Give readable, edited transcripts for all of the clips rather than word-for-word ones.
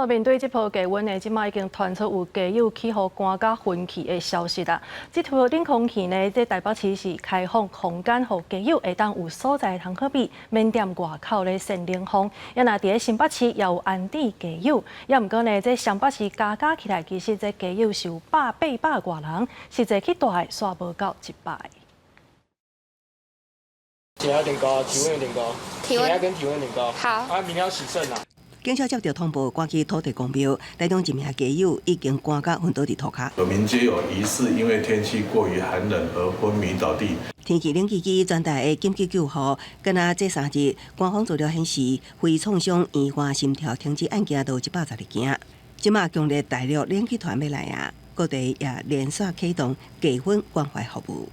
面对这波低温呢，即马已经传出有家友起予寒甲分气的消息啦。这波冷空气呢，在台北市是开放空间，互家友会当有所在通可比，免踮外口咧扇冷风。也若伫咧新北市也有安置家友，也毋过呢，这新北市加起来，其实这家友是有800外人，实际去大概煞无到100。血压有点高，体温有点高，血压跟体温有点高。好，啊，明天要洗肾啦。警察接到通报，赶去土地公庙，台中一名家友已经寒甲昏倒伫涂骹。有民皆有疑似因为天气过于寒冷而昏迷倒地。天气冷机全台的紧急救护，敢若这3日，官方资料显示，非创伤意外心跳停止案件都有112件。即马强烈大陆冷气团要来啊，各地也连续启动低温关怀服务。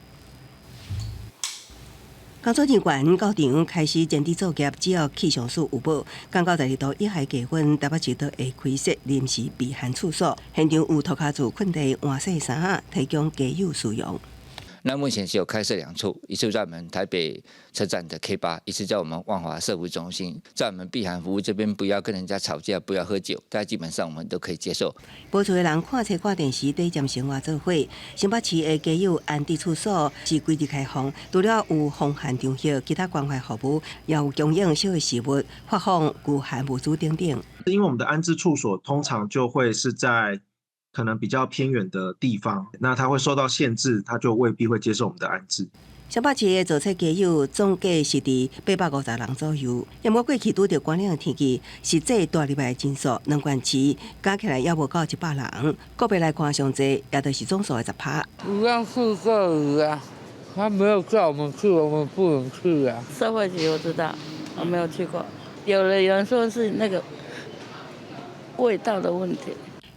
工作人员到场开始前置作业，只要气象署有报，降到12度以下低温，台北市都会开设临时避寒处所，现场有涂骹子、困地、换洗衫仔，提供家友使用。那目前是有开设2处，一处在我们台北车站的 K8，一次在我们万华社福中心。在我们避寒服务这边，不要跟人家吵架，不要喝酒，大家基本上我们都可以接受。无厝的人看册、看电视、短暂生活做伙。新北市的家友安置处所是规日开放，除了有防寒场所，其他关怀服务也有供应小的食物、发放御寒物资等等。因为我们的安置处所通常就会是在可能比较偏远的地方，那它会受到限制，它就未必会接受我们的安置。新北市的坐车家友总计是伫850人左右，也无过去拄着寒冷的天气，实际大入来的人数，两县市加起来也无到100人。个别来看上济，也就是总数的10%。一样是这里啊，他没有叫我们去，我们不能去啊。社会局我知道，我没有去过。有人说是那个味道的问题。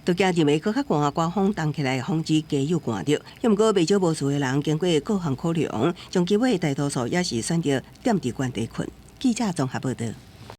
都惊认为搁较寒刮风冻起来，防止家友寒着。要毋过未少无厝的人经过各项考量，将机会大多数也是选择踮伫原地困。记者综合报道。